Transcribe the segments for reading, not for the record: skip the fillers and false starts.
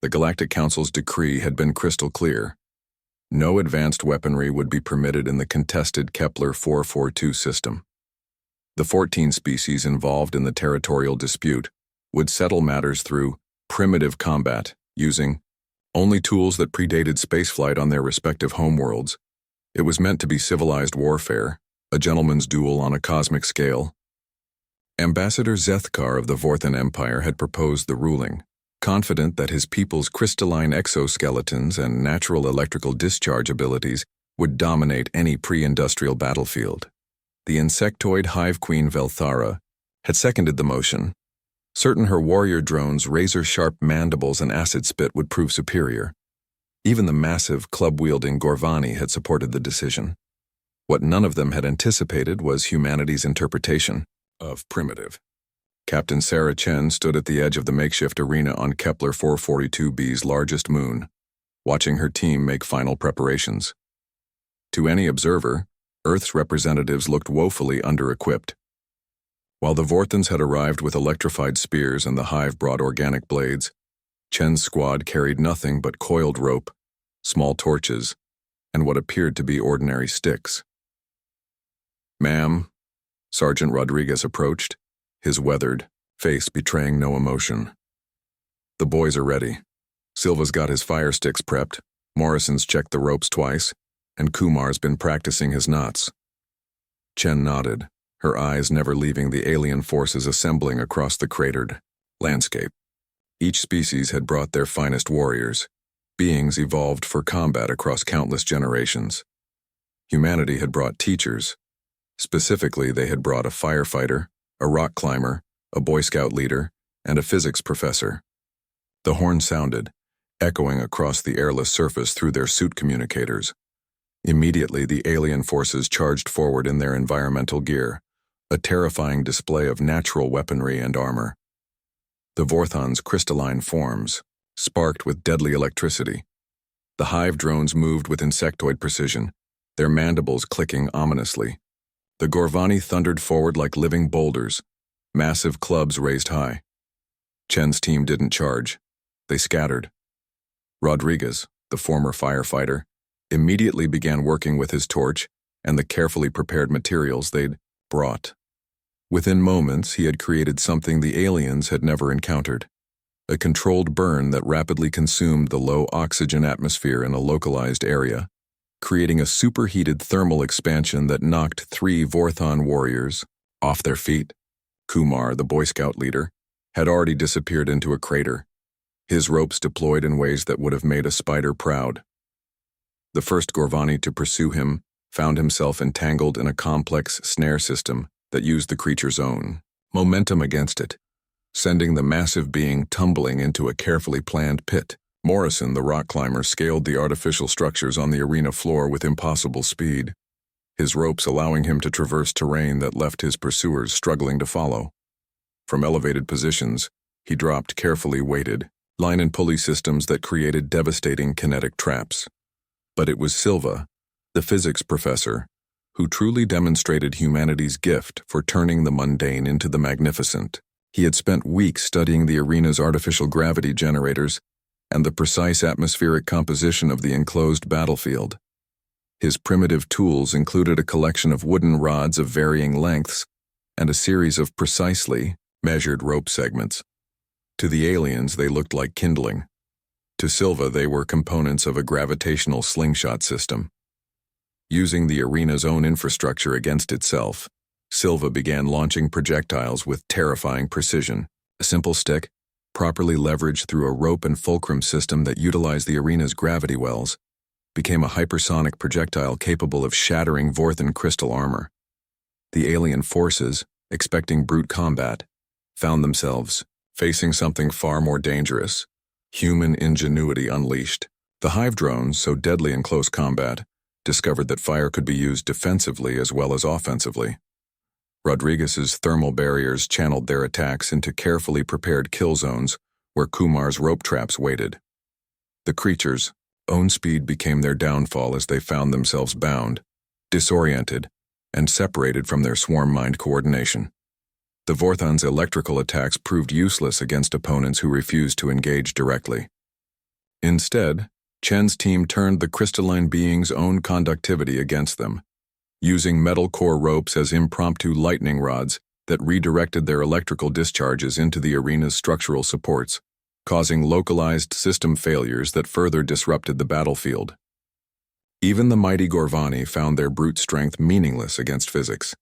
The Galactic Council's decree had been crystal clear. No advanced weaponry would be permitted in the contested Kepler 442 system. The 14 species involved in the territorial dispute would settle matters through primitive combat, using only tools that predated spaceflight on their respective homeworlds. It was meant to be civilized warfare, a gentleman's duel on a cosmic scale. Ambassador Zethkar of the Vorthan Empire had proposed the ruling, confident that his people's crystalline exoskeletons and natural electrical discharge abilities would dominate any pre-industrial battlefield. The insectoid hive queen Velthara had seconded the motion, certain her warrior drones' razor-sharp mandibles and acid spit would prove superior. Even the massive, club-wielding Gorvani had supported the decision. What none of them had anticipated was humanity's interpretation of primitive. Captain Sarah Chen stood at the edge of the makeshift arena on Kepler 442b's largest moon, watching her team make final preparations. To any observer, Earth's representatives looked woefully under-equipped. While the Vorthans had arrived with electrified spears and the hive brought organic blades, Chen's squad carried nothing but coiled rope, small torches, and what appeared to be ordinary sticks. "Ma'am," Sergeant Rodriguez approached, his weathered face betraying no emotion. "The boys are ready. Silva's got his fire sticks prepped, Morrison's checked the ropes twice, and Kumar's been practicing his knots." Chen nodded, her eyes never leaving the alien forces assembling across the cratered landscape. Each species had brought their finest warriors, beings evolved for combat across countless generations. Humanity had brought teachers. Specifically, they had brought a firefighter, a rock climber, a Boy Scout leader, and a physics professor. The horn sounded, echoing across the airless surface through their suit communicators. Immediately, the alien forces charged forward in their environmental gear, a terrifying display of natural weaponry and armor. The Vorthon's crystalline forms sparked with deadly electricity. The hive drones moved with insectoid precision, their mandibles clicking ominously. The Gorvani thundered forward like living boulders, massive clubs raised high. Chen's team didn't charge. They scattered. Rodriguez, the former firefighter, immediately began working with his torch and the carefully prepared materials they'd brought. Within moments, he had created something the aliens had never encountered, a controlled burn that rapidly consumed the low oxygen atmosphere in a localized area, creating a superheated thermal expansion that knocked 3 Vorthon warriors off their feet. Kumar, the Boy Scout leader, had already disappeared into a crater, his ropes deployed in ways that would have made a spider proud. The first Gorvani to pursue him found himself entangled in a complex snare system that used the creature's own momentum against it, sending the massive being tumbling into a carefully planned pit. Morrison, the rock climber, scaled the artificial structures on the arena floor with impossible speed, his ropes allowing him to traverse terrain that left his pursuers struggling to follow. From elevated positions, he dropped carefully weighted line and pulley systems that created devastating kinetic traps. But it was Silva, the physics professor, who truly demonstrated humanity's gift for turning the mundane into the magnificent. He had spent weeks studying the arena's artificial gravity generators and the precise atmospheric composition of the enclosed battlefield. His primitive tools included a collection of wooden rods of varying lengths and a series of precisely measured rope segments. To the aliens, they looked like kindling. To Silva, they were components of a gravitational slingshot system. Using the arena's own infrastructure against itself, Silva began launching projectiles with terrifying precision. A simple stick, properly leveraged through a rope and fulcrum system that utilized the arena's gravity wells, became a hypersonic projectile capable of shattering Vorthan crystal armor. The alien forces, expecting brute combat, found themselves facing something far more dangerous: human ingenuity unleashed. The hive drones, so deadly in close combat, discovered that fire could be used defensively as well as offensively. Rodriguez's thermal barriers channeled their attacks into carefully prepared kill zones where Kumar's rope traps waited. The creatures' own speed became their downfall as they found themselves bound, disoriented, and separated from their swarm mind coordination. The Vorthon's electrical attacks proved useless against opponents who refused to engage directly. Instead, Chen's team turned the crystalline being's own conductivity against them, using metal core ropes as impromptu lightning rods that redirected their electrical discharges into the arena's structural supports, causing localized system failures that further disrupted the battlefield. Even the mighty Gorvani found their brute strength meaningless against physics.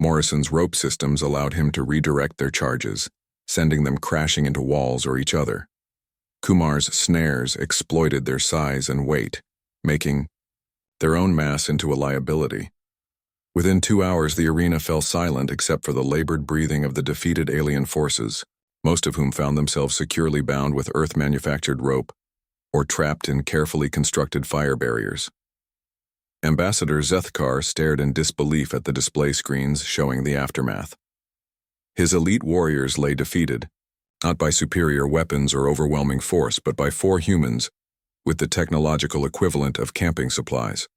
Morrison's rope systems allowed him to redirect their charges, sending them crashing into walls or each other. Kumar's snares exploited their size and weight, making their own mass into a liability. Within 2 hours, the arena fell silent except for the labored breathing of the defeated alien forces, most of whom found themselves securely bound with Earth-manufactured rope or trapped in carefully constructed fire barriers. Ambassador Zethkar stared in disbelief at the display screens showing the aftermath. His elite warriors lay defeated, not by superior weapons or overwhelming force, but by 4 humans with the technological equivalent of camping supplies.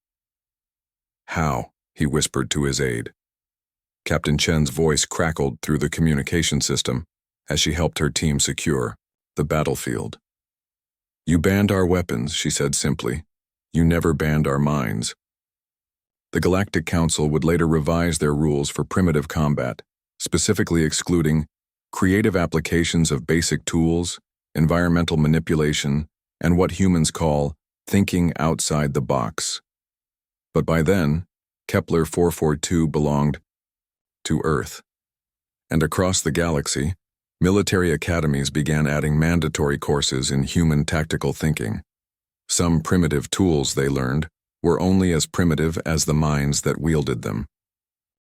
"How?" he whispered to his aide. Captain Chen's voice crackled through the communication system as she helped her team secure the battlefield. "You banned our weapons," she said simply. "You never banned our minds." The Galactic Council would later revise their rules for primitive combat, specifically excluding creative applications of basic tools, environmental manipulation, and what humans call thinking outside the box. But by then, Kepler 442 belonged to Earth. And across the galaxy, military academies began adding mandatory courses in human tactical thinking. Some primitive tools they learned were only as primitive as the minds that wielded them.